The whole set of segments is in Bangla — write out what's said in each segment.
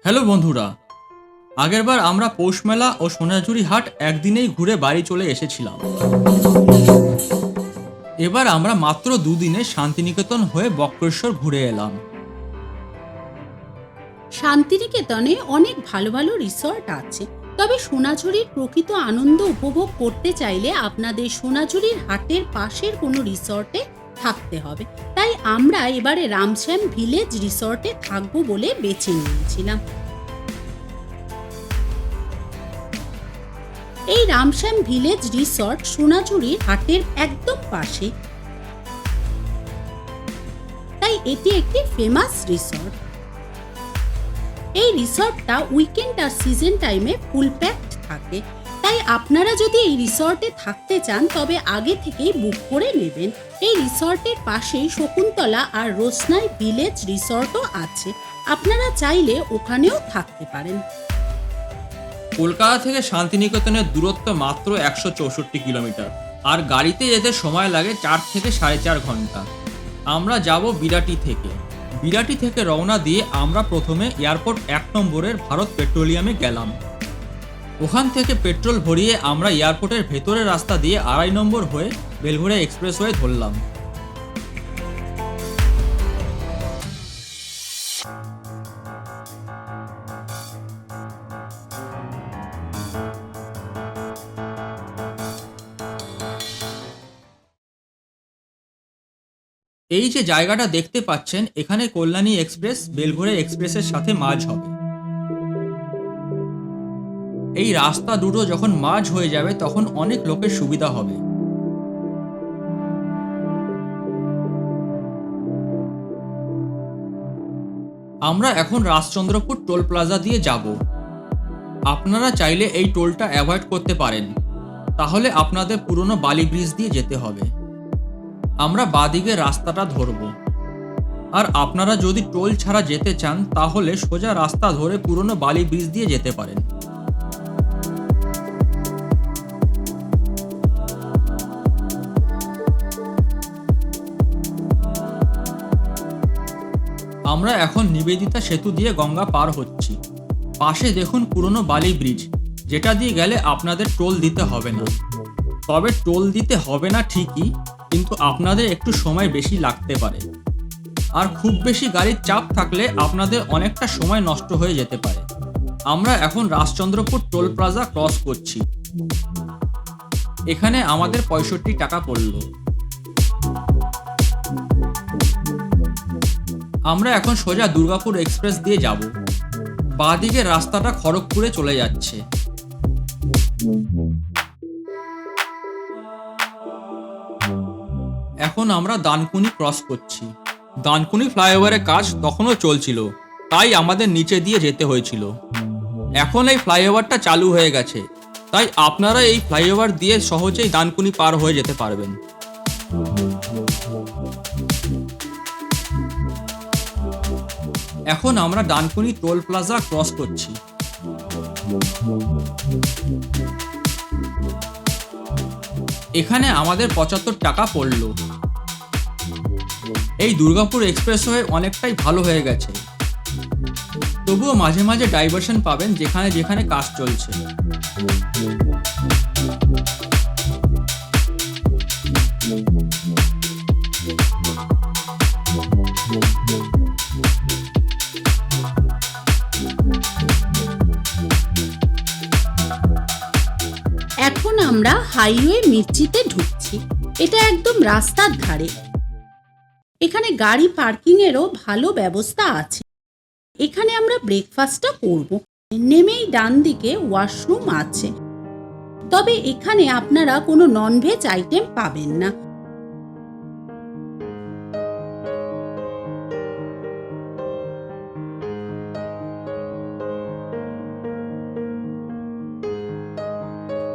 হ্যালো বন্ধুরা, আগেরবার আমরা পৌষ মেলা ও সোনাঝুরি হাট একদিনেই ঘুরে বাড়ি চলে এসেছিলাম। এবার আমরা মাত্র দুদিনে শান্তিনিকেতন হয়ে বক্রেশ্বর ঘুরে এলাম। শান্তিনিকেতনে অনেক ভালো ভালো রিসর্ট আছে, তবে সোনাঝুরির প্রকৃত আনন্দ উপভোগ করতে চাইলে আপনাদের সোনাঝুরির হাটের পাশের কোনো রিসর্টে থাকতে হবে। তাই আমরা এবারে রামশ্যাম ভিলেজ রিসর্টে থাকবো বলে বেছে নিয়েছিলাম। এই রামশ্যাম ভিলেজ রিসর্ট সোনাঝুরির হাটের একদম পাশে, তাই এটি একটি ফেমাস রিসর্ট। এই রিসর্টটা উইকেন্ড আর সিজন টাইমে ফুল প্যাকড থাকে, তাই আপনারা যদি এই রিসর্টে থাকতে চান তবে আগে থেকেই বুক করে নেবেন। এই রিসর্টের পাশেই শকুন্তলা আর রোশনাই ভিলেজ রিসর্টও আছে, আপনারা চাইলে ওখানেও থাকতে পারেন। কলকাতা থেকে শান্তিনিকেতনের দূরত্ব মাত্র 164 কিলোমিটার, আর গাড়িতে যেতে সময় লাগে 4 থেকে 4.5 ঘন্টা। আমরা যাব বিরাটি থেকে রওনা দিয়ে আমরা প্রথমে এয়ারপোর্ট 1 নম্বরের ভারত পেট্রোলিয়ামে গেলাম। ওখান থেকে পেট্রোল ভরিয়ে আমরা এয়ারপোর্টের ভেতরের রাস্তা দিয়ে 2.5 নম্বর হয়ে বেলঘড়িয়া এক্সপ্রেসওয়ে ধরলাম। এই যে জায়গাটা দেখতে পাচ্ছেন, এখানে কল্যাণী এক্সপ্রেস বেলঘড়িয়া এক্সপ্রেসের সাথে মার্জ হবে। এই রাস্তা দুটো যখন মার্জ হয়ে যাবে তখন অনেক লোকের সুবিধা হবে। আমরা এখন রাজচন্দ্রপুর টোল প্লাজা দিয়ে যাব। আপনারা চাইলে এই টোলটা অ্যাভয়েড করতে পারেন, তাহলে আপনাদের পুরনো বালি ব্রিজ দিয়ে যেতে হবে। আমরা বাদিকে রাস্তাটা ধরব, আর আপনারা যদি টোল ছাড়া যেতে চান তাহলে সোজা রাস্তা ধরে পুরনো বালি ব্রিজ দিয়ে যেতে পারেন। আমরা এখন নিবেদিতা সেতু দিয়ে গঙ্গা পার হচ্ছি। পাশে দেখুন পুরনো বালি ব্রিজ, যেটা দিয়ে গেলে আপনাদের টোল দিতে হবে না। তবে টোল দিতে হবে না ঠিকই, কিন্তু আপনাদের একটু সময় বেশি লাগতে পারে, আর খুব বেশি গাড়ির চাপ থাকলে আপনাদের অনেকটা সময় নষ্ট হয়ে যেতে পারে। আমরা এখন রাজচন্দ্রপুর টোল প্লাজা ক্রস করছি। এখানে আমাদের 65 টাকা পড়ল। আমরা এখন সোজা দুর্গাপুর এক্সপ্রেস দিয়ে যাব। বাঁদিকে রাস্তাটা খড়গপুরে চলে যাচ্ছে। এখন আমরা দানকুনি ক্রস করছি। দানকুনি ফ্লাইওভারের কাজ তখনও চলছিল, তাই আমাদের নিচে দিয়ে যেতে হয়েছিল। এখন এই ফ্লাইওভারটা চালু হয়ে গেছে, তাই আপনারা এই ফ্লাইওভার দিয়ে সহজেই দানকুনি পার হয়ে যেতে পারবেন। এখন আমরা ডানকুনি টোল প্লাজা ক্রস করছি। এখানে আমাদের 75 টাকা পড়ল। এই দুর্গাপুর এক্সপ্রেসওয়ে অনেকটাই ভালো হয়ে গেছে, তবুও মাঝে মাঝে ডাইভারশন পাবেন যেখানে যেখানে কাজ চলছে। এখন আমরা হাইওয়ে মির্চিতে ঢুকছি। এটা একদম রাস্তার ধারে। এখানে গাড়ি পার্কিং এরও ভালো ব্যবস্থা আছে। এখানে আমরা ব্রেকফাস্টটা করব। নেমেই ডান দিকে ওয়াশরুম আছে, তবে এখানে আপনারা কোনো ননভেজ আইটেম পাবেন না।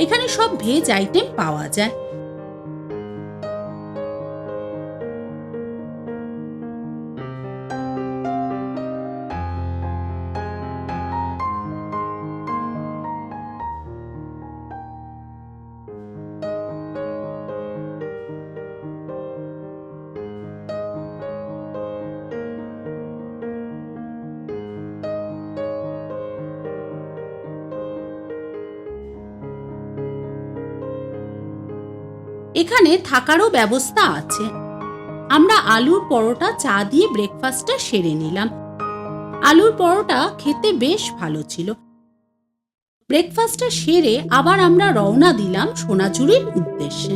এখানে সব ভেজ আইটেম পাওয়া যায়। এখানে থাকারও ব্যবস্থা আছে। আমরা আলুর পরোটা চা দিয়ে ব্রেকফাস্টটা সেরে নিলাম। আলুর পরোটা খেতে বেশ ভালো ছিল। ব্রেকফাস্টটা সেরে আবার আমরা রওনা দিলাম সোনাঝুরির উদ্দেশ্যে।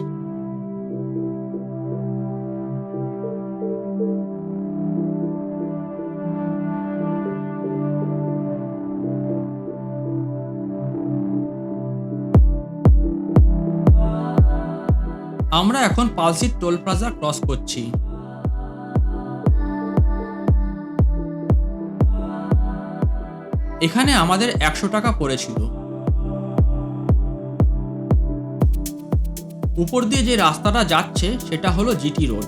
আমরা এখন পালসিট টোল প্লাজা ক্রস করছি। এখানে আমাদের 100 টাকা পড়েছিল। উপর দিয়ে যে রাস্তাটা যাচ্ছে সেটা হলো জিটি রোড।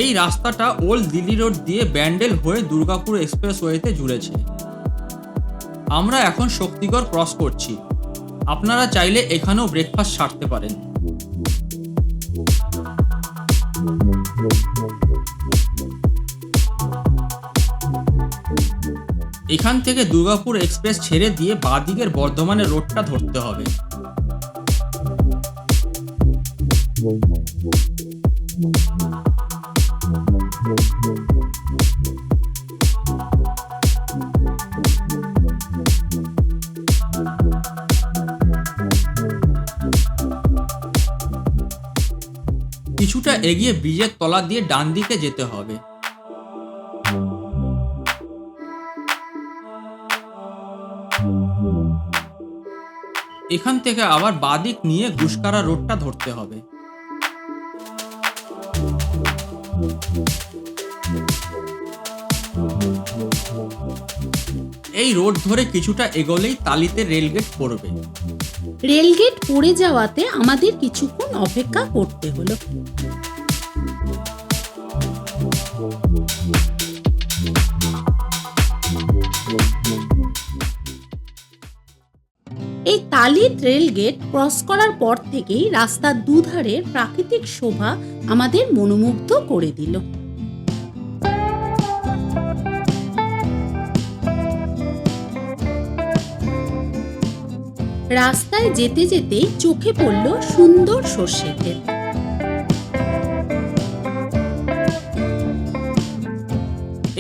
এই রাস্তাটা ওল্ড দিল্লি রোড দিয়ে ব্যান্ডেল হয়ে দুর্গাপুর এক্সপ্রেসওয়েতে জুড়েছে। আমরা এখন শক্তিগড় ক্রস করছি। আপনারা চাইলে এখানেও ব্রেকফাস্ট সারতে পারেন। এখান থেকে দুর্গাপুর এক্সপ্রেস ছেড়ে দিয়ে বাঁদিকের বর্ধমানের রোডটা ধরতে হবে। কিছুটা এগিয়ে ব্রিজের তলা দিয়ে ডান দিকে যেতে হবে। এখান থেকে আবার বাঁদিক নিয়ে গুসকারা রোডটা ধরতে হবে। এই রোড ধরে কিছুটা এগোলেই তালিতে রেলগেট পড়বে। রেলগেট পড়ে যাওয়াতে আমাদের কিছুক্ষণ অপেক্ষা করতে হলো। এই তালিত রেলগেট ক্রস করার পর থেকেই রাস্তার দুধারের প্রাকৃতিক শোভা আমাদের মনোমুগ্ধ করে দিল। রাস্তায় যেতে যেতে চোখে পড়ল সুন্দর সর্ষে ক্ষেত।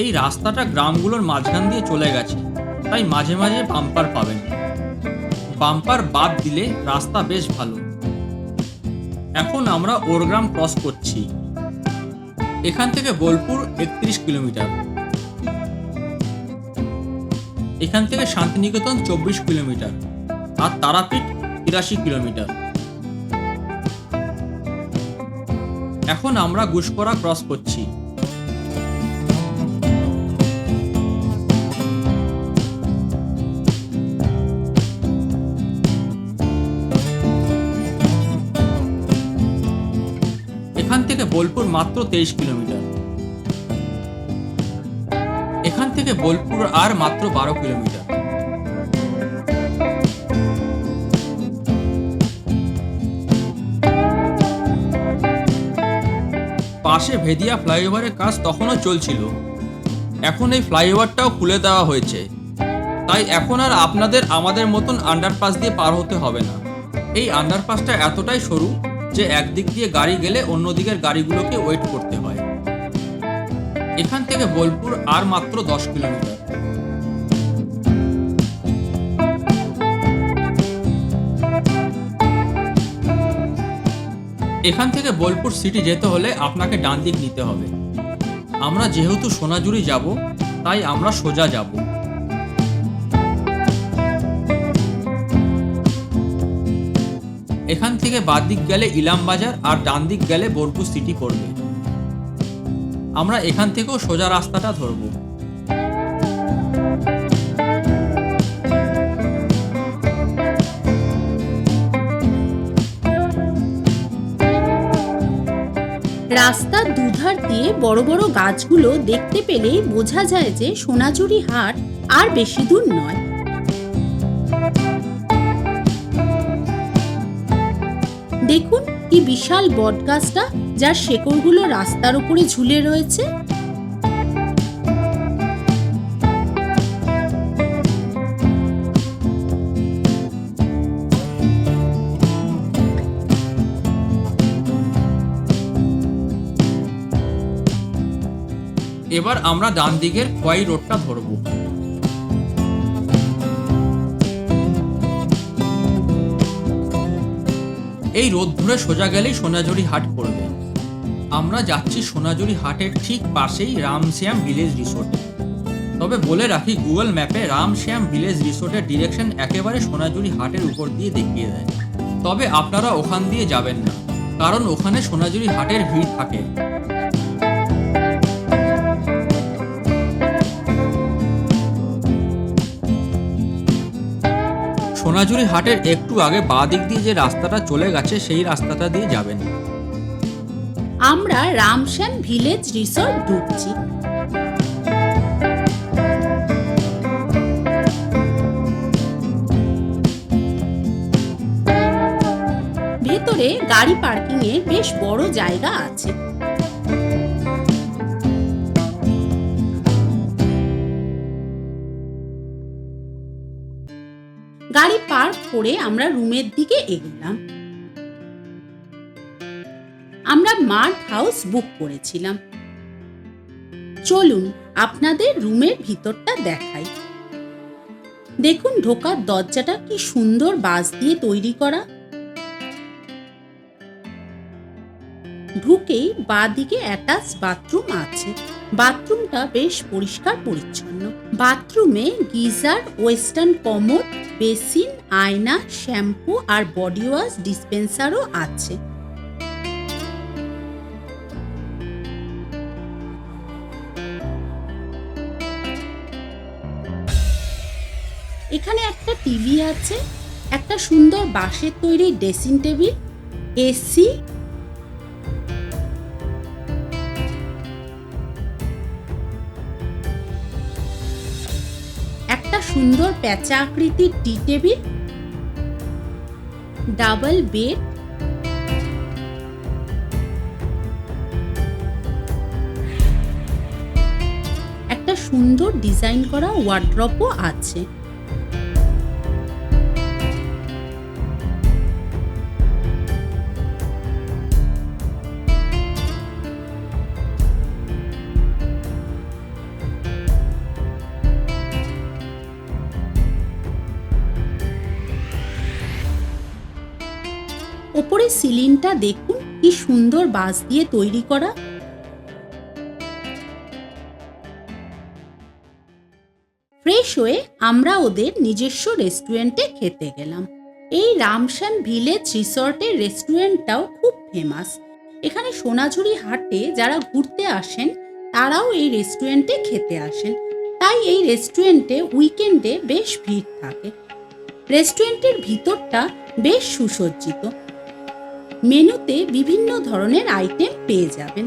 এই রাস্তাটা গ্রামগুলোর মাঝখান দিয়ে চলে গেছে, তাই মাঝে মাঝে বাম্পার পাবেন। বাম্পার বাদ দিলে রাস্তা বেশ ভালো। এখন আমরা ওরগ্রাম ক্রস করছি। এখান থেকে বোলপুর 31 কিলোমিটার। এখান থেকে শান্তিনিকেতন 24 কিলোমিটার আর তারাপীঠ 83 কিলোমিটার। এখন আমরা গুসকরা ক্রস করছি। এখান থেকে বোলপুর মাত্র 23 কিলোমিটার। এখান থেকে বোলপুর আর মাত্র 12 কিলোমিটার। পাশে ভেদিয়া ফ্লাইওভারের কাজ তখনও চলছিল। এখন এই ফ্লাইওভারটাও খুলে দেওয়া হয়েছে, তাই এখন আর আপনাদের আমাদের মতন আন্ডারপাস দিয়ে পার হতে হবে না। এই আন্ডারপাসটা এতটাই সরু যে একদিক দিয়ে গাড়ি গেলে অন্য দিকের গাড়িগুলোকে ওয়েট করতে হয়। এখান থেকে বোলপুর আর মাত্র 10 কিলোমিটার। এখান থেকে বোলপুর সিটি যেতে হলে আপনাকে ডান দিক নিতে হবে। আমরা যেহেতু সোনাঝুরি যাব, তাই আমরা সোজা যাব। এখান থেকে বাঁ দিক গেলে ইলামবাজার আর ডান দিক গেলে বোলপুর সিটি পড়বে। আমরা এখান থেকেও সোজা রাস্তাটা ধরব। রাস্তার দুধার দিয়ে বড় বড় গাছগুলো দেখতে পেলেই বোঝা যায় যে সোনাঝুরি হাট আর বেশি দূর নয়। দেখুন কি বিশাল বটগাছটা, যার শেকড়গুলো রাস্তার উপরে ঝুলে রয়েছে। এবার আমরা ডান দিকের খোয়াই রোডটা ধরব। এই রোড ধরে সোজা গেলেই সোনাঝুরি হাট পড়বে। আমরা যাচ্ছি সোনাঝুরি হাটের ঠিক পাশেই রামশ্যাম ভিলেজ রিসোর্টে। তবে বলে রাখি, গুগল ম্যাপে রামশ্যাম ভিলেজ রিসোর্টের ডিরেকশন একেবারে সোনাঝুরি হাটের উপর দিয়ে দেখিয়ে দেয়। তবে আপনারা ওখান দিয়ে যাবেন না, কারণ ওখানে সোনাঝুরি হাটের ভিড় থাকে। সোনাঝুরি হাটের একটু আগে বাঁ দিক দিয়ে যে রাস্তাটা চলে গেছে সেই রাস্তাটা দিয়ে যাবেন। আমরা রামশ্যাম ভিলেজ রিসর্ট ঢুকছি। ভেতরে গাড়ি পার্কিং এর বেশ বড় জায়গা আছে। গাড়ি পার্ক করে আমরা রুমের দিকে এগোলাম। আমরা মার্ট হাউস বুক করেছিলাম। চলুন আপনাদের রুমের ভিতরটা দেখাই। দেখুন, ঢোকার দরজাটা কি সুন্দর বাঁশ দিয়ে তৈরি করা। ঢুকেই বাঁদিকে অ্যাটাচ বাথরুম আছে। বাথরুমটা বেশ পরিষ্কার পরিচ্ছন্ন। বাথরুমে গিজার, ওয়েস্টার্ন কমোড, বেসিন, আয়না, শ্যাম্পু আর বডি ওয়াশ ডিসপেন্সারও আছে। এখানে একটা টিভি আছে, একটা সুন্দর বাঁশের তৈরি ড্রেসিং টেবিল, এসি, একটা সুন্দর প্যাঁচা আকৃতির টি টেবিল, ডাবল বেড, একটা সুন্দর ডিজাইন করা ওয়ার্ড্রপও আছে। ওপরে সিলিংটা দেখুন কি সুন্দর বাঁশ দিয়ে তৈরি করা। ফ্রেশ হয়ে আমরা ওদের নিজস্ব রেস্টুরেন্টে খেতে গেলাম। এই রামশ্যাম ভিলেজ রিসর্টের রেস্টুরেন্টটাও খুব ফেমাস। এখানে সোনাঝুরি হাটে যারা ঘুরতে আসেন তারাও এই রেস্টুরেন্টে খেতে আসেন, তাই এই রেস্টুরেন্টে উইকেন্ডে বেশ ভিড় থাকে। রেস্টুরেন্টের ভিতরটা বেশ সুসজ্জিত। মেনুতে বিভিন্ন ধরনের আইটেম পেয়ে যাবেন।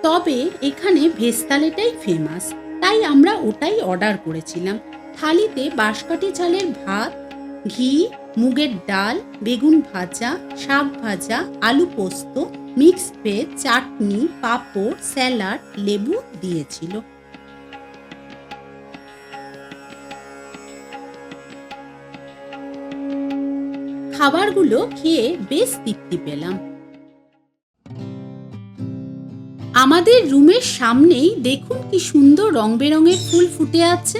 তবে এখানে ভেজ থালিটাই ফেমাস, তাই আমরা ওটাই অর্ডার করেছিলাম। থালিতে বাঁশকাঠি চালের ভাত, ঘি, মুগের ডাল, বেগুন ভাজা, শাক ভাজা, আলু পোস্ত, মিক্স ভেজ, চাটনি, পাঁপড়, স্যালাড, লেবু দিয়েছিল। খাবারগুলো খেয়ে বেশ তৃপ্তি পেলাম। আমাদের রুমের সামনেই দেখুন কি সুন্দর রং বেরঙের ফুল ফুটে আছে।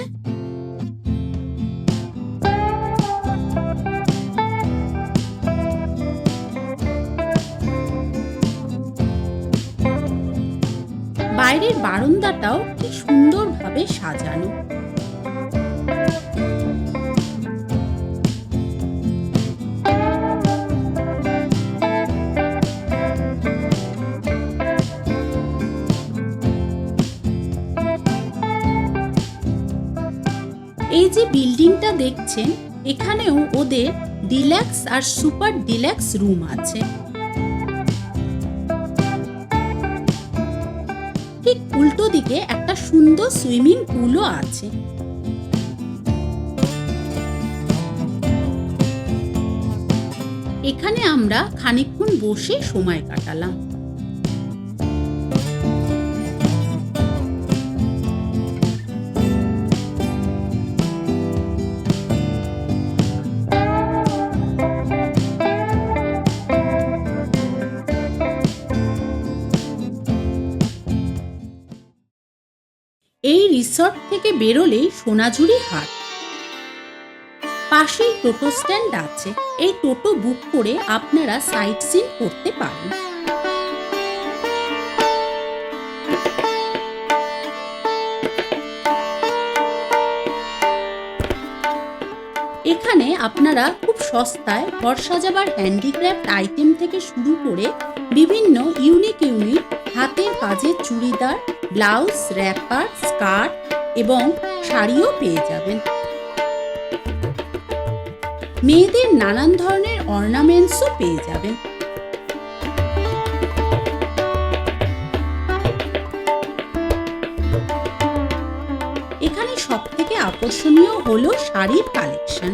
বাইরের বারান্দাটাও কি সুন্দরভাবে সাজানো। এই যে বিল্ডিংটা দেখছেন, এখানেও ওদের ডিলাক্স আর সুপার ডিলাক্স রুম আছে। উল্টো দিকে একটা সুন্দর সুইমিং পুলও আছে। এখানে আমরা খানিকক্ষণ বসে সময় কাটালাম। এই রিসর্ট থেকে বেরোলেই সোনাঝুরি হাট, পাশেই টোটো স্ট্যান্ড আছে। এই টোটো বুক করে আপনারা সাইট সিন করতে পারেন। এখানে আপনারা খুব সস্তায় ঘর সাজাবার হ্যান্ডিক্রাফট আইটেম থেকে শুরু করে বিভিন্ন ইউনিক হাতের কাজের চুড়িদার, ব্লাউজ, র্যাপার, স্কার্ট এবং শাড়িও পেয়ে যাবেন। মেয়েদের নানান ধরনের অর্নামেন্টসও পেয়ে যাবেন। এখানে সবথেকে আকর্ষণীয় হলো শাড়ির কালেকশন।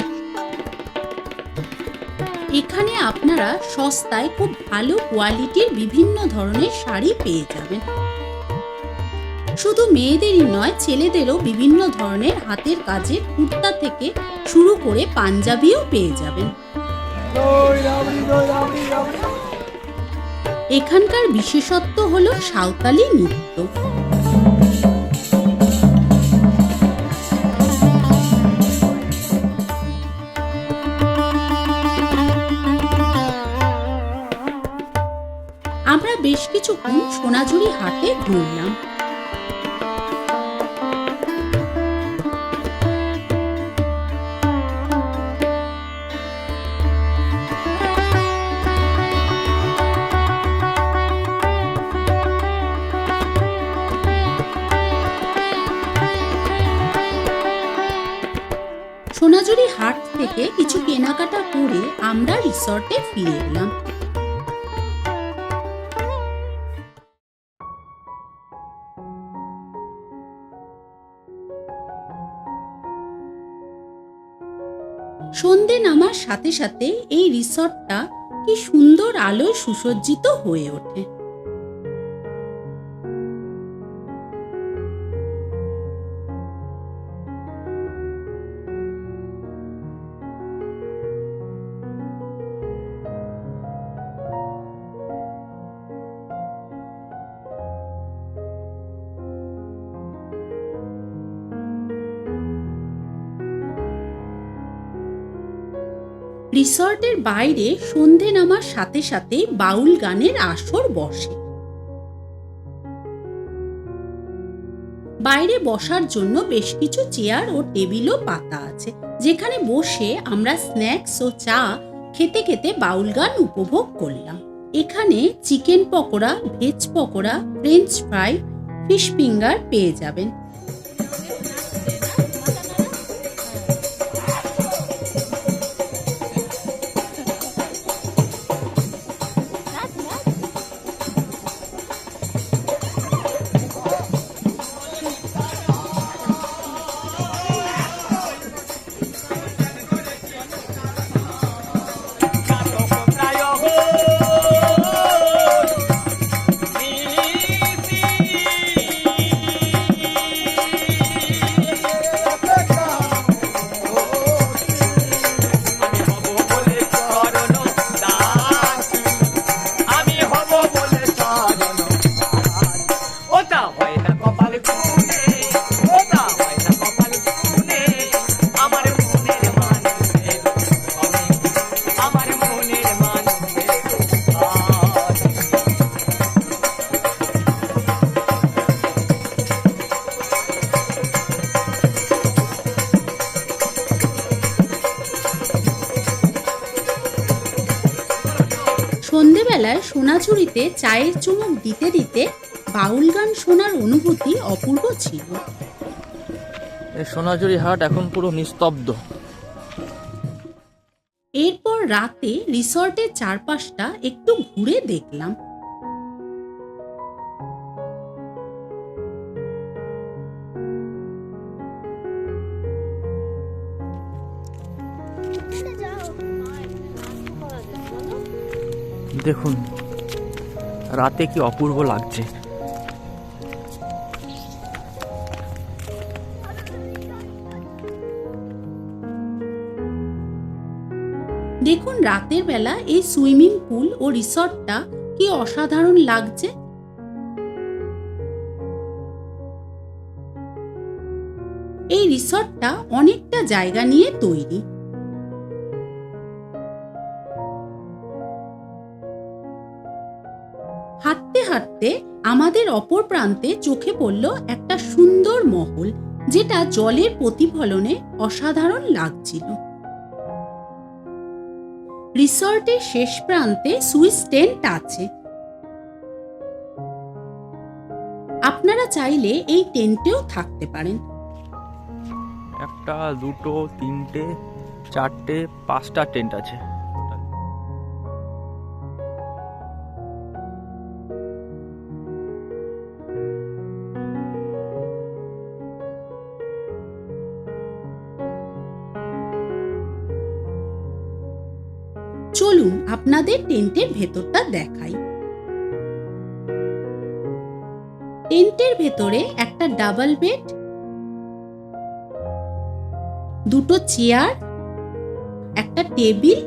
এখানে আপনারা সস্তায় খুব ভালো কোয়ালিটির বিভিন্ন ধরনের শাড়ি পেয়ে যাবেন। শুধু মেয়েদেরই নয়, ছেলেদেরও বিভিন্ন ধরনের হাতের কাজের কুর্তা থেকে শুরু করে পাঞ্জাবিও পেয়ে যাবেন। এখানকার বিশেষত্ব হলো সাঁওতালি নৃত্য। আমরা বেশ কিছুক্ষণ সোনাঝুরি হাটে ঘুরলাম। সোনাঝুরি হাট থেকে কিছু কেনাকাটা করে আমরা রিসর্টে ফিরে এলাম। সন্ধে নামার সাথে সাথে এই রিসর্টটা কি সুন্দর আলোয় সুসজ্জিত হয়ে ওঠে। রিসর্টের বাইরে সন্ধে নামার সাথে সাথে বাউল গানের আসর বসে। বাইরে বসার জন্য বেশ কিছু চেয়ার ও টেবিলও পাতা আছে, যেখানে বসে আমরা স্ন্যাক্স ও চা খেতে খেতে বাউল গান উপভোগ করলাম। এখানে chicken pakora, veg pakora, French fry, fish finger পেয়ে যাবেন। সন্ধেবেলায় সোনাঝুরিতে চায়ের চুমুক দিতে দিতে বাউল গান শোনার অনুভূতি অপূর্ব ছিল। এই সোনাঝুরি হাট এখন পুরো নিস্তব্ধ। এরপর রাতে রিসর্টের চারপাশটা একটু ঘুরে দেখলাম। দেখুন রাতে কি অপূর্ব লাগছে। দেখুন রাতের বেলা এই সুইমিং পুল ও রিসর্টটা কি অসাধারণ লাগছে। এই রিসর্টটা অনেকটা জায়গা নিয়ে তৈরি। হাঁটতে হাঁটতে আমাদের অপর প্রান্তে চোখে পড়ল একটা সুন্দর মহল, যেটা জলের প্রতিফলনে অসাধারণ লাগছিল। রিসর্টের শেষ প্রান্তে সুইস টেন্ট আছে। আপনারা চাইলে এই টেন্টেও থাকতে পারেন। একটা, দুটো, তিনটে, চারটে, 5টা টেন্ট আছে। চলুন আপনাদের টেন্টের ভেতরটা দেখাই। টেন্টের ভেতরে একটা ডাবল বেড, দুটো চেয়ার, একটা টেবিল,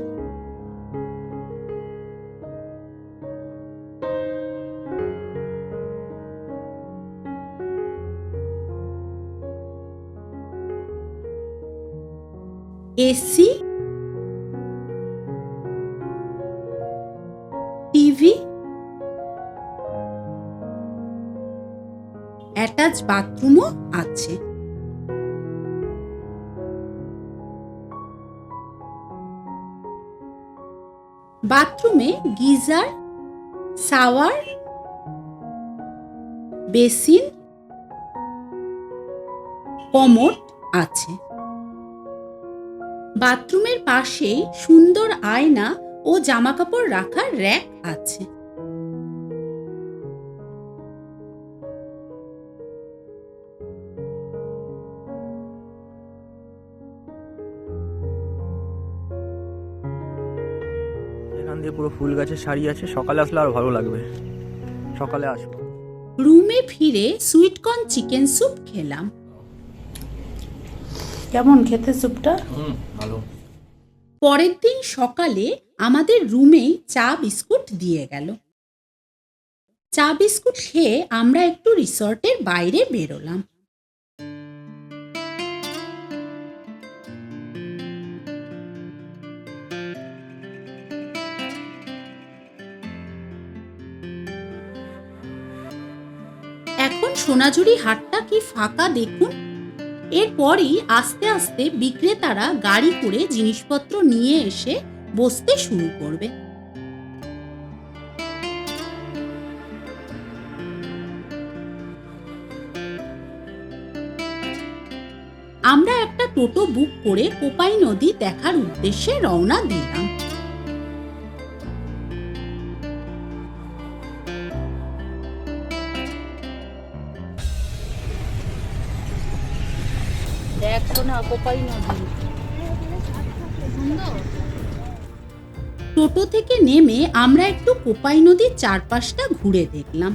এসি, টিভি, অ্যাটাচ বাথরুমও আছে। বাথরুমে গিজার, শাওয়ার, বেসিন, কমোড আছে। বাথরুমের পাশেই সুন্দর আয়না ও জামাকাপড় রাখার র‍্যাক আছে। এখান দিয়ে পুরো ফুল গাছের সারি আছে। সকালে আসলে আর ভালো লাগবে, সকালে আসবো। রুমে ফিরে সুইটকর্ন চিকেন স্যুপ খেলাম। কেমন খেতে স্যুপটা? ভালো। পরের দিন সকালে আমাদের রুমেই চা বিস্কুট দিয়ে গেল। চা বিস্কুট খেয়ে আমরা একটু রিসর্টের বাইরে বেরোলাম। এখন সোনাঝুরি হাটটা কি ফাঁকা দেখুন। এরপরই আস্তে আস্তে বিক্রেতারা গাড়ি করে জিনিসপত্র নিয়ে এসে বসতে শুরু করবে। আমরা একটা টোটো বুক করে কোপাই নদী দেখার উদ্দেশ্যে রওনা দিলাম। দেখো না কোপাই নদী। টোটো থেকে নেমে আমরা একটু কোপাই নদীর চারপাশটা ঘুরে দেখলাম।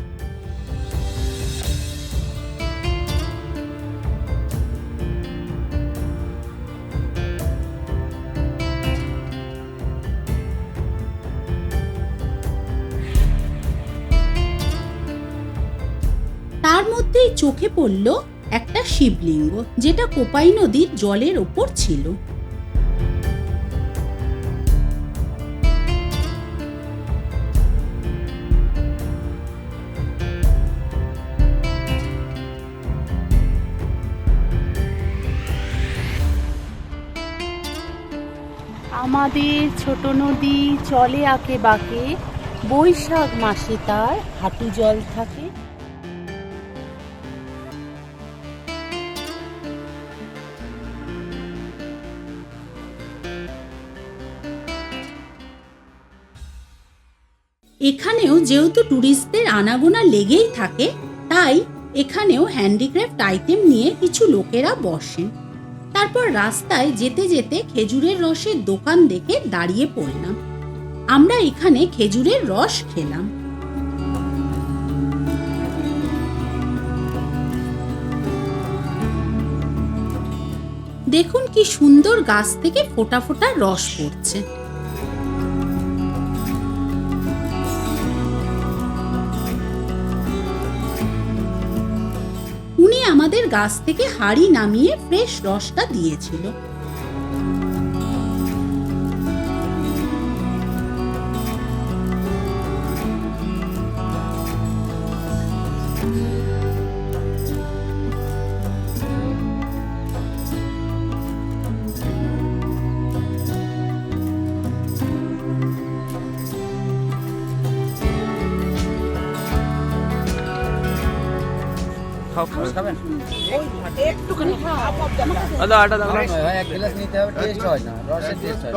তার মধ্যেই চোখে পড়ল একটা শিবলিঙ্গ, যেটা কোপাই নদীর জলের ওপর ছিল। আমাদের ছোট নদী চলে আঁকে বাঁকে, বৈশাখ মাসে তার হাঁটু জল থাকে। এখানেও যেহেতু ট্যুরিস্টদের আনাগোনা লেগেই থাকে, তাই এখানেও হ্যান্ডিক্রাফট আইটেম নিয়ে কিছু লোকেরা বসেন। তারপর রাস্তায় যেতে যেতে খেজুরের রসের দোকান দেখে দাঁড়িয়ে পড়লাম। আমরা এখানে খেজুরের রস খেলাম। দেখুন কি সুন্দর গাছ থেকে ফোঁটা ফোঁটা রস পড়ছে। উনি আমাদের গাছ থেকে হাঁড়ি নামিয়ে ফ্রেশ রসটা দিয়েছিল। খাবেন দাদা আটা দাও এক গ্লাস নিতে হবে, টেস্ট হয় না, রসের টেস্ট হয়।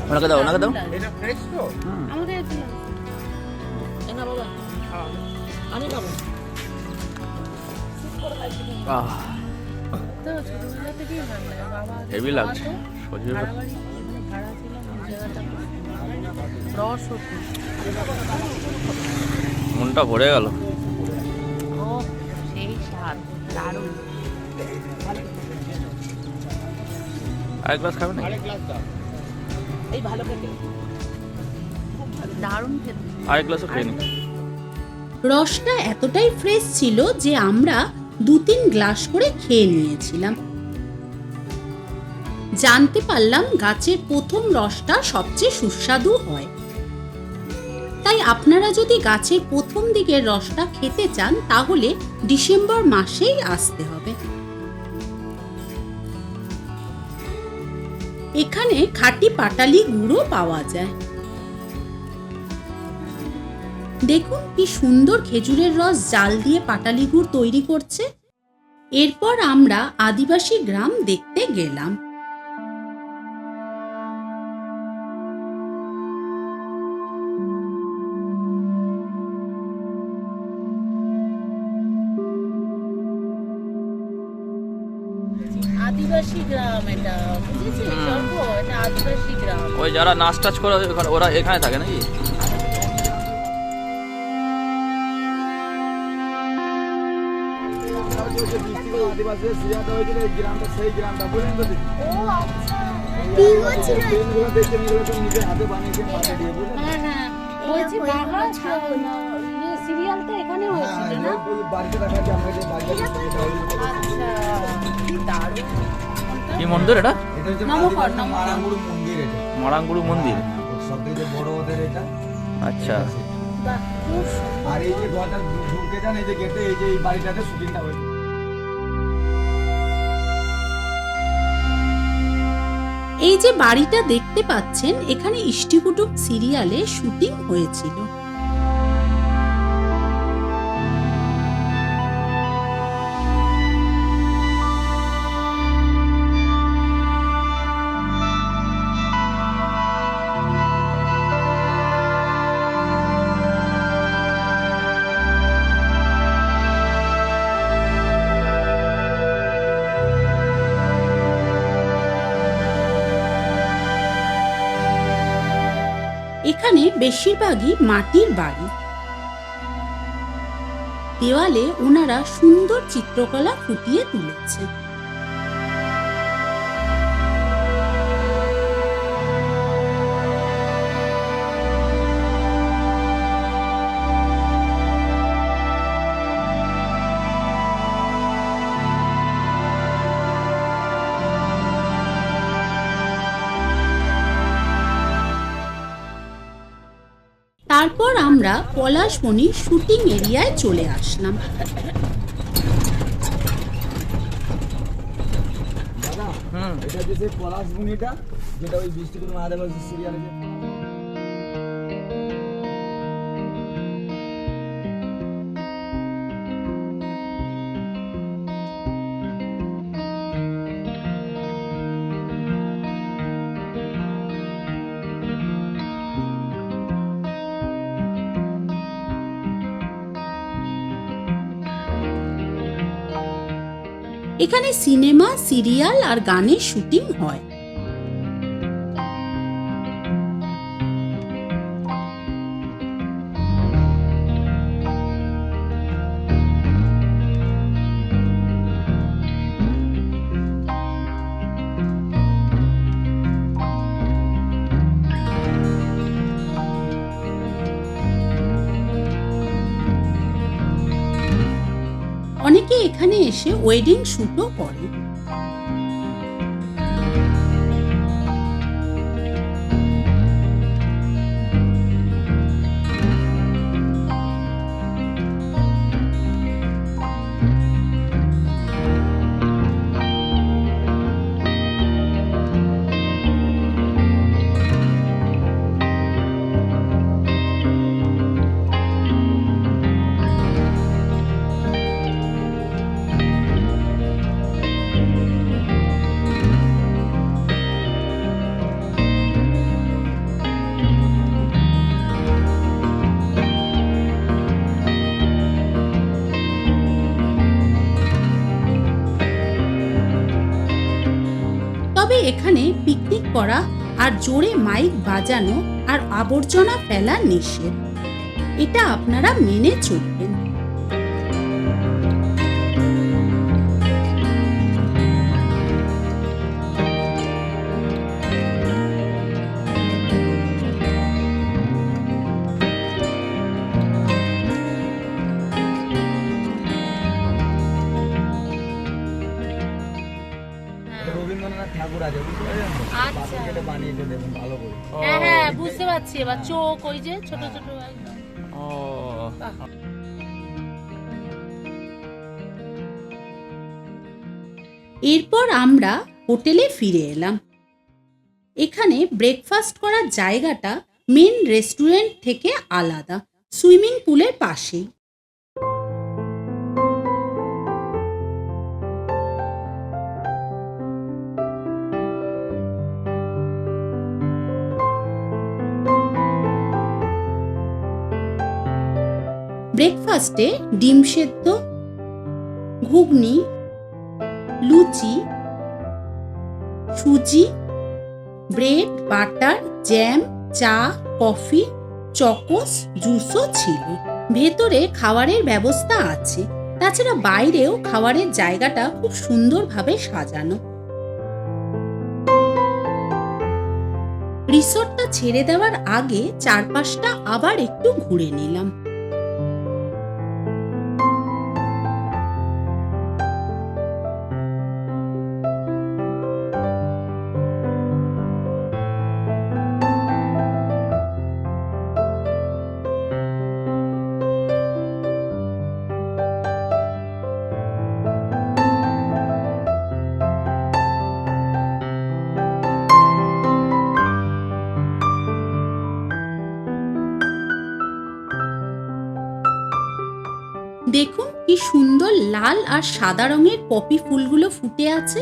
ওনাকে দাও, ওনাকে দাও। আমাকে একটু তো ছোটবেলা থেকেই ভালো লাগে। বাবা আগে হেভি লাগছে খাওয়াতো, সজীব। ভাড়া বাড়ি যেখানে ভাড়া ছিলাম ওই জায়গাটা রস হতো। মনটা ভরে গেল। ও সেই স্বাদ, দারুণ। আরেক গ্লাস খাবেন নাকি? এই ভালো খেতে, দারুণ খেতে। আরেক গ্লাসও খেয়ে নিন। রসটা এতটাই ফ্রেশ ছিল যে আমরা 2-3 গ্লাস করে খেয়ে নিয়েছিলাম। জানতে পারলাম গাছের প্রথম রসটা সবচেয়ে সুস্বাদু হয়। তাই আপনারা যদি গাছের প্রথম দিকের রসটা খেতে চান তাহলে ডিসেম্বর মাসেই আসতে হবে। এখানে খাঁটি পাটালি গুড়ও পাওয়া যায়। দেখুন কি সুন্দর খেজুরের রস জাল দিয়ে পাটালি গুড় তৈরি করছে। এরপর আমরা আদিবাসী গ্রাম দেখতে গেলাম। আদিবাসী গ্রাম এটা, বুঝেছিস? সর্ব এটা আদিবাসী গ্রাম। ওই যারা নাচ টাচ করে ওরা এখানে থাকে নাকি? আদিবাসীদের সিরিয়াটা হয়েছিল এই গ্রামটা, সেই গ্রামটা বুঝলেন তো? ও আচ্ছা, ট্রেনগুলো দেখছেন, এগুলো তো নিজের হাতে বানিয়েছেন, মাঠে দিয়ে, বুঝলেন? হ্যাঁ হ্যাঁ, বলছি বাঘা সিরিয়ালটা এখানে হয়েছিল না? বাড়িতে রাখা আছে, আমরা যে বাড়িতে আচ্ছা, কি দারুণ। কি মন্দির এটা? এটা হচ্ছে নমঃকর, আদিবাসী মারাঙ্গুড়ু মন্দির। এটা মারাঙ্গুড়ু মন্দির। সব থেকে বড় ওদের এটা। আচ্ছা, বাহ, খুব সুন্দর। আর এই যে ঘরটা ঢুকে যান, এই যে গেটে, এই যে এই বাড়িটাতে শুটিংটা হয়েছে। এই যে বাড়িটা দেখতে পাচ্ছেন এখানে ইষ্টিকুটুম সিরিয়ালে শুটিং হয়েছিল। এখানে বেশিরভাগই মাটির বাড়ি। দেওয়ালে ওনারা সুন্দর চিত্রকলা ফুটিয়ে তুলেছে। তারপর আমরা পলাশবনি শুটিং এরিয়ায় চলে আসলাম। দাদা, এটা যে সেই পলাশবনিটা, যেটা ওই বৃষ্টিকুটুম আদিবাসী সিরিয়ালে যে এখানে সিনেমা, সিরিয়াল আর গানের শুটিং হয়। অনেকে এখানে এসে ওয়েডিং শ্যুটও করে। তবে এখানে পিকনিক করা আর জোরে মাইক বাজানো আর আবর্জনা ফেলা নিষেধ, এটা আপনারা মেনে চলবেন। এটা রবীন্দ্রনাথ ঠাকুর আছে, বুঝতে পারছেন তো? আচ্ছা। পাথর কেটে বানিয়েছে, দেখুন ভালো করে। হ্যাঁ হ্যাঁ বুঝতে পারছি, এবার চোখ ওই যে ছোট ছোট একদম। ও এরপর আমরা হোটেলে ফিরে এলাম। এখানে ব্রেকফাস্ট করার জায়গাটা মেন রেস্টুরেন্ট থেকে আলাদা, সুইমিং পুলের পাশেই। ব্রেকফাস্টে ডিম সেদ্ধ, ঘুগনি, লুচি, সুজি, ব্রেড, বাটার, জ্যাম, চা, কফি, চকোস, জুসও ছিল। ভেতরে খাবারের ব্যবস্থা আছে, তাছাড়া বাইরেও খাবারের জায়গাটা খুব সুন্দরভাবে সাজানো। রিসর্টটা ছেড়ে দেওয়ার আগে চারপাশটা আবার একটু ঘুরে নিলাম। দেখুন কি সুন্দর লাল আর সাদা রঙের পপি ফুলগুলো ফুটে আছে।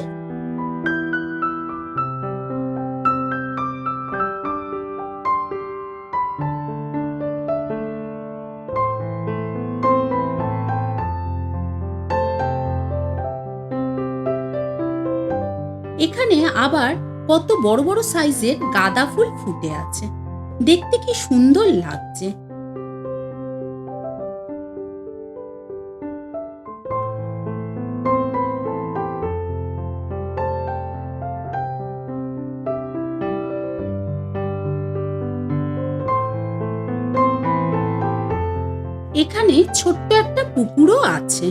এখানে আবার কত বড় বড় সাইজের গাঁদা ফুল ফুটে আছে, দেখতে কি সুন্দর লাগছে। এখানে ছোট্ট একটা পুকুরও আছে।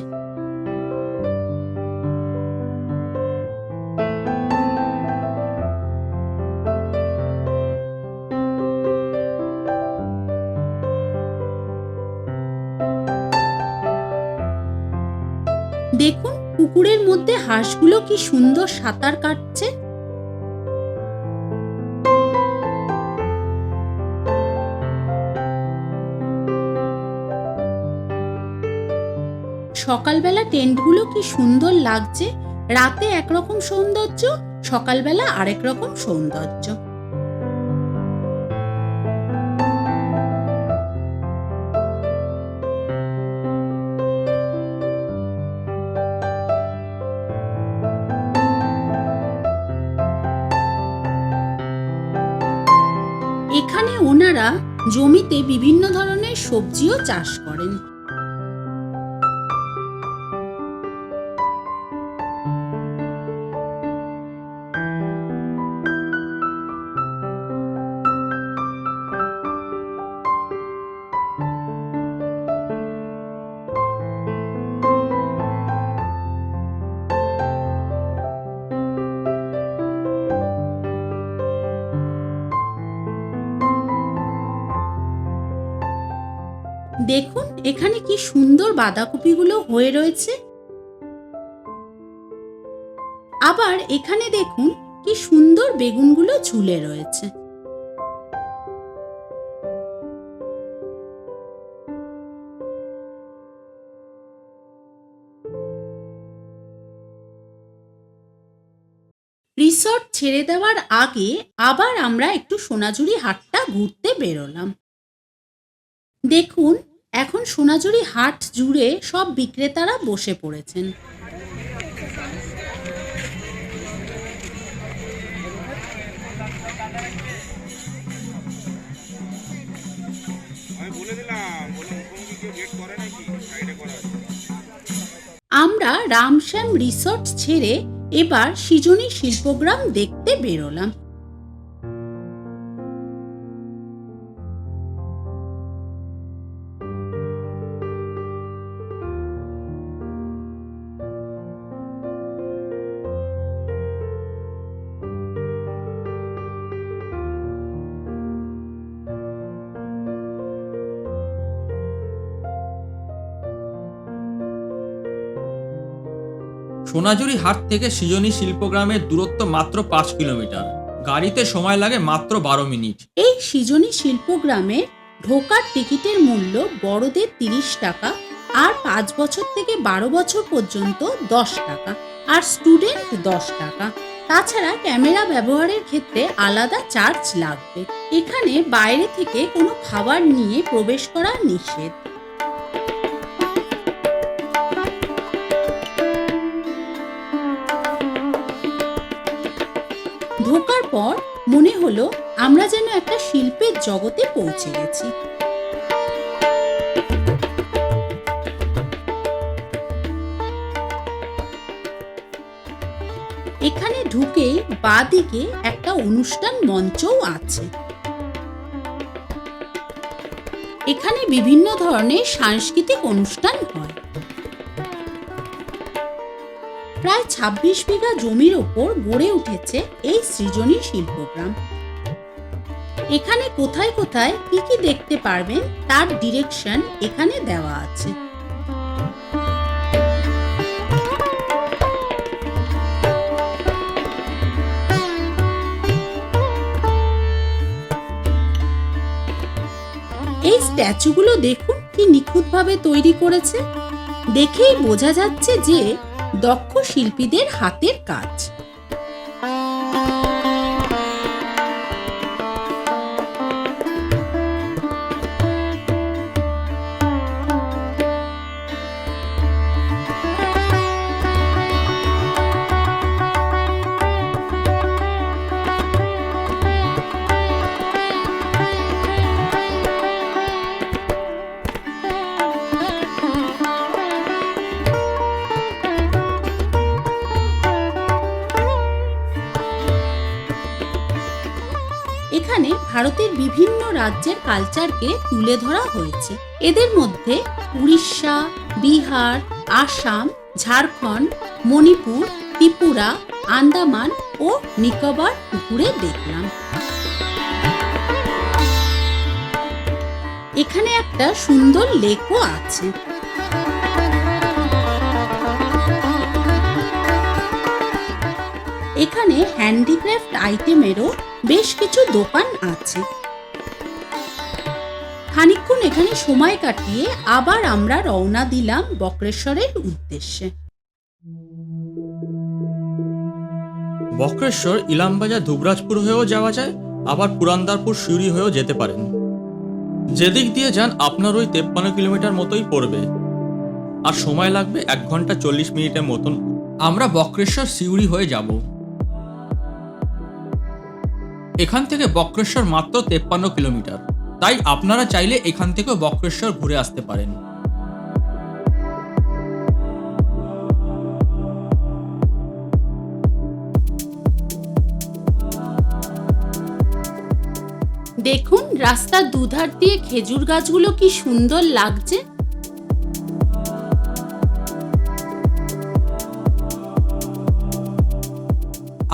দেখুন পুকুরের মধ্যে হাঁসগুলো কি সুন্দর সাঁতার কাটছে। সকালবেলা টেন্টগুলো কি সুন্দর লাগছে, রাতে একরকম সৌন্দর্য, সকালবেলা আরেক রকম সৌন্দর্য। এখানে ওনারা জমিতে বিভিন্ন ধরনের সবজিও চাষ করেন। দেখুন এখানে কি সুন্দর বাঁধাকপিগুলো হয়ে রয়েছে। আবার এখানে দেখুন কি সুন্দর বেগুনগুলো ঝুলে রয়েছে। রিসর্ট ছেড়ে দেওয়ার আগে আবার আমরা একটু সোনাঝুরি হাটটা ঘুরতে বেরোলাম। দেখুন এখন সোনাঝুরি হাট জুড়ে সব বিক্রেতারা বসে পড়েছেন। আমরা রামশ্যাম রিসর্ট ছেড়ে এবার সৃজনী শিল্পগ্রাম দেখতে বেরোলাম। সোনাঝুরি হাট থেকে সৃজনী শিল্পগ্রামের দূরত্ব মাত্র 5 কিলোমিটার। গাড়িতে সময় লাগে মাত্র 12 মিনিট। এই সৃজনী শিল্পগ্রামে ঢোকার টিকিটের মূল্য বড়দের 30 টাকা, আর 5 বছর থেকে 12 বছর পর্যন্ত 10 টাকা, আর স্টুডেন্ট 10 টাকা। তাছাড়া ক্যামেরা ব্যবহারের ক্ষেত্রে আলাদা চার্জ লাগবে। এখানে বাইরে থেকে কোনো খাবার নিয়ে প্রবেশ করা নিষেধ। ঢোকার পর মনে হলো আমরা যেন একটা শিল্পের জগতে পৌঁছে গেছি। এখানে ঢুকেই বাঁদিকে একটা অনুষ্ঠান মঞ্চও আছে। এখানে বিভিন্ন ধরনের সাংস্কৃতিক অনুষ্ঠান হয়। প্রায় 26 বিঘা জমির ওপর গড়ে উঠেছে এই সৃজনী শিল্পগ্রাম। এখানে কোথায় কোথায় কি কি দেখতে পারবেন তার ডিরেকশন এখানে দেওয়া আছে। এই স্ট্যাচুগুলো দেখুন কি নিখুঁতভাবে তৈরি করেছে। দেখেই বোঝা যাচ্ছে যে দক্ষ শিল্পীদের হাতের কাজ। এখানে ভারতের বিভিন্ন রাজ্যের কালচারকে তুলে ধরা হয়েছে। এদের মধ্যে উড়িষ্যা, বিহার, আসাম, ঝাড়খণ্ড, মণিপুর, ত্রিপুরা, আন্দামান ও নিকোবর ঘুরে দেখলাম। এখানে একটা সুন্দর লেকও আছে। এখানে হ্যান্ডিক্রাফট আইটেমেরও বেশ কিছু দোকান আছে। খানিকক্ষণ এখানে সময় কাটিয়ে আবার আমরা রওনা দিলাম বক্রেশ্বরের উদ্দেশ্যে। বক্রেশ্বর ইলামবাজার ধুবরাজপুর হয়েও যাওয়া যায়, আবার পুরান্দারপুর সিউড়ি হয়েও যেতে পারেন। যেদিক দিয়ে যান আপনার ওই 53 কিলোমিটার মতোই পড়বে, আর সময় লাগবে 1 ঘন্টা 40 মিনিটের মতন। আমরা বক্রেশ্বর সিউড়ি হয়ে যাব। এখান থেকে বক্রেশ্বর মাত্র 53 কিলোমিটার, তাই আপনারা চাইলে এখান থেকেও বক্রেশ্বর ঘুরে আসতে পারেন। দেখুন রাস্তার দুধার দিয়ে খেজুর গাছগুলো কি সুন্দর লাগছে।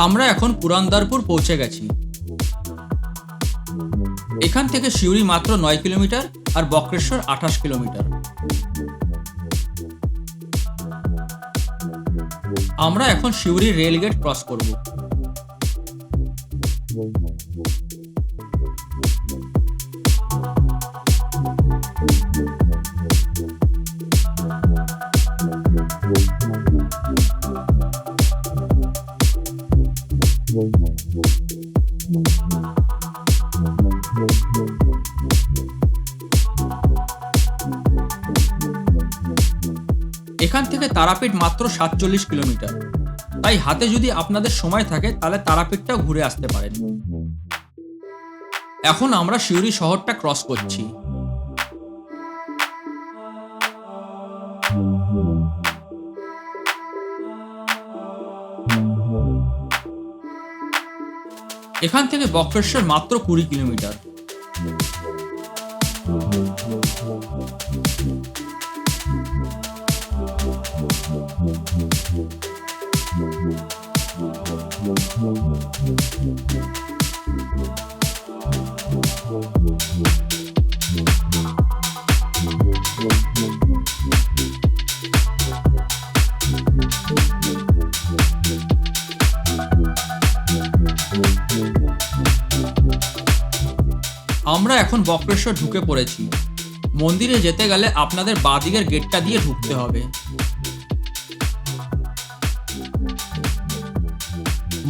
আমরা এখন পুরান্দারপুর পৌঁছে গেছি। এখান থেকে সিউড়ি মাত্র 9 কিলোমিটার, আর বক্রেশ্বর 28 কিলোমিটার। আমরা এখন সিউড়ি রেলগেট ক্রস করব। এখান থেকে তারাপীঠ মাত্র 47 কিলোমিটার, তাই হাতে যদি আপনাদের সময় থাকে তাহলে তারাপীঠটাও ঘুরে আসতে পারেন। এখন আমরা সিউড়ি শহরটা ক্রস করছি। এখান থেকে বক্রেশ্বর মাত্র 20 কিলোমিটার। আমরা এখন বক্রেশ্বর ঢুকে পড়েছি। মন্দিরে যেতে গেলে আপনাদের বাঁদিকের গেটটা দিয়ে ঢুকতে হবে।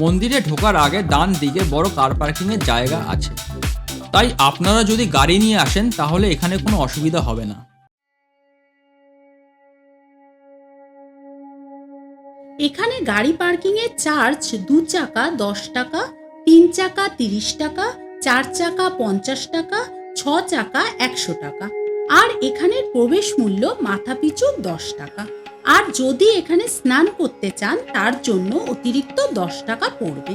মন্দিরে ঢোকার আগে ডান দিকে বড় কার পার্কিং এর জায়গা আছে, তাই আপনারা যদি গাড়ি নিয়ে আসেন তাহলে এখানে কোনো অসুবিধা হবে না। এখানে গাড়ি পার্কিং এর চার্জ 2 চাকা 10 টাকা, 3 চাকা 30 টাকা, 4 চাকা 50 টাকা, 6 চাকা 100 টাকা। আর এখানের প্রবেশ মূল্য মাথাপিছু 10 টাকা। আর যদি এখানে স্নান করতে চান তার জন্য অতিরিক্ত 10 টাকা পড়বে।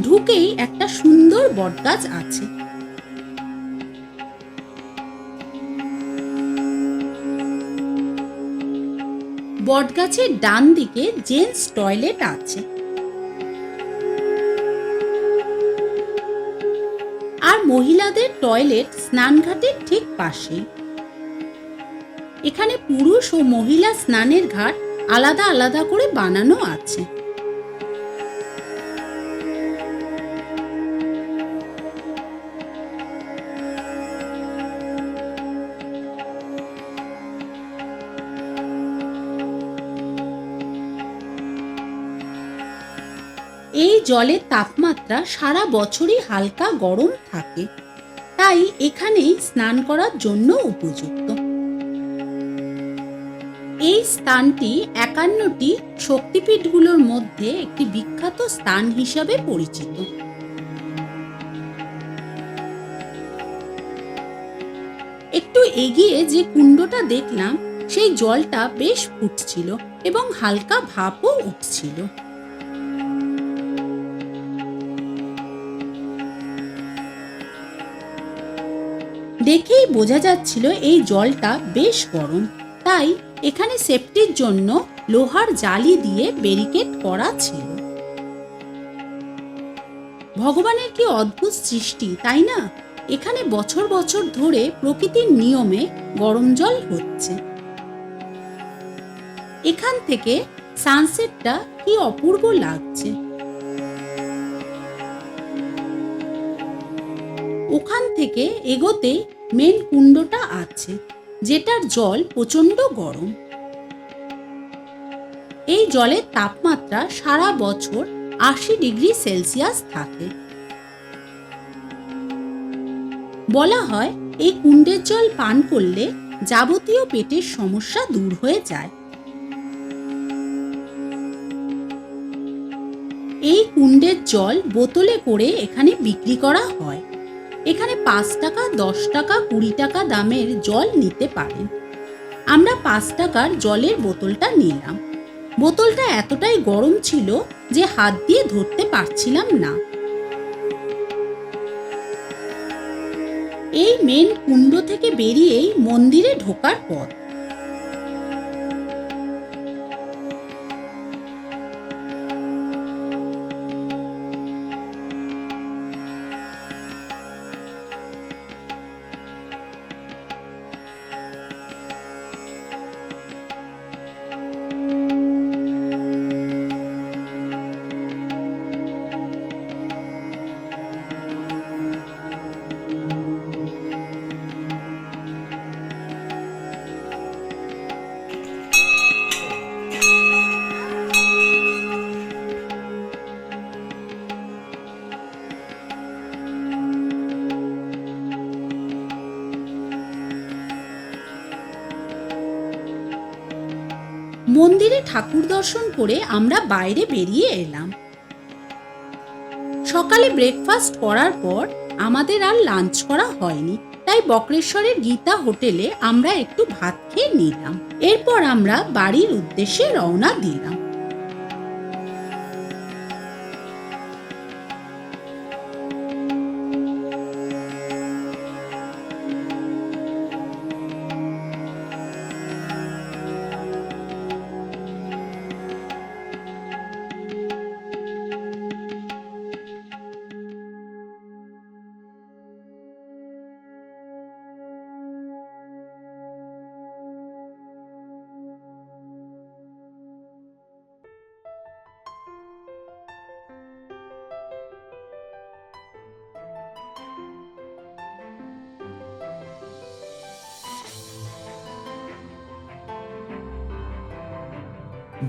ঢুকেই একটা সুন্দর বটগাছ আছে। বটগাছের ডান দিকে জেন্টস টয়লেট আছে। আর মহিলাদের টয়লেট স্নানঘাটের ঠিক পাশে। এখানে পুরুষ ও মহিলা স্নানের ঘাট আলাদা আলাদা করে বানানো আছে। এই জলের তাপমাত্রা সারা বছরই হালকা গরম থাকে, তাই এখানেই স্নান করার জন্য উপযুক্ত। এই স্থানটি 51টি শক্তিপীঠগুলোর মধ্যে একটি বিখ্যাত স্থান হিসাবে পরিচিত। একটু এগিয়ে যে কুণ্ডটা দেখলাম সেই জলটা বেশ ফুটছিল এবং হালকা ভাপও উঠছিল। দেখেই বোঝা যাচ্ছিল এই জলটা বেশ গরম, তাই এখানে সেফটির জন্য লোহার জালি দিয়ে ব্যারিকেড করা ছিল। ভগবানের কি অদ্ভুত সৃষ্টি, তাই না? এখানে বছর বছর ধরে প্রকৃতির নিয়মে গরম জল হচ্ছে। এখান থেকে সানসেটটা কি অপূর্ব লাগছে। ওখান থেকে এগোতে মেন কুণ্ডটা আছে, যেটার জল প্রচন্ড গরম। এই জলের তাপমাত্রা সারা বছর 80 ডিগ্রি সেলসিয়াস থাকে। বলা হয় এই কুণ্ডের জল পান করলে যাবতীয় পেটের সমস্যা দূর হয়ে যায়। এই কুণ্ডের জল বোতলে করে এখানে বিক্রি করা হয়। এখানে 5 টাকা, 10 টাকা, 20 টাকা দামের জল নিতে পারেন। আমরা 5 টাকার জলের বোতলটা নিলাম। বোতলটা এতটাই গরম ছিল যে হাত দিয়ে ধরতে পারছিলাম না। এই মেন কুণ্ড থেকে বেরিয়েই মন্দিরে ঢোকার পথ। মন্দিরে ঠাকুর দর্শন করে আমরা বাইরে বেরিয়ে এলাম। সকালে ব্রেকফাস্ট করার পর আমাদের আর লাঞ্চ করা হয়নি, তাই বক্রেশ্বরের গীতা হোটেলে আমরা একটু ভাত খেয়ে নিলাম। এরপর আমরা বাড়ির উদ্দেশ্যে রওনা দিলাম।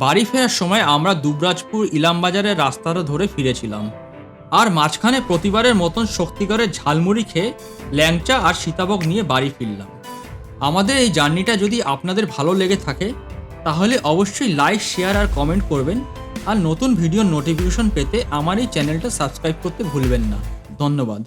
বাড়ি ফেরার সময় আমরা দুবরাজপুর ইলামবাজারের রাস্তাটা ধরে ফিরেছিলাম, আর মাঝখানে প্রতিবারের মতন শক্তিগড়ের ঝালমুড়ি খেয়ে ল্যাংচা আর সীতাভোগ নিয়ে বাড়ি ফিরলাম। আমাদের এই জার্নিটা যদি আপনাদের ভালো লেগে থাকে তাহলে অবশ্যই লাইক, শেয়ার আর কমেন্ট করবেন, আর নতুন ভিডিওর নোটিফিকেশন পেতে আমার এই চ্যানেলটা সাবস্ক্রাইব করতে ভুলবেন না। ধন্যবাদ।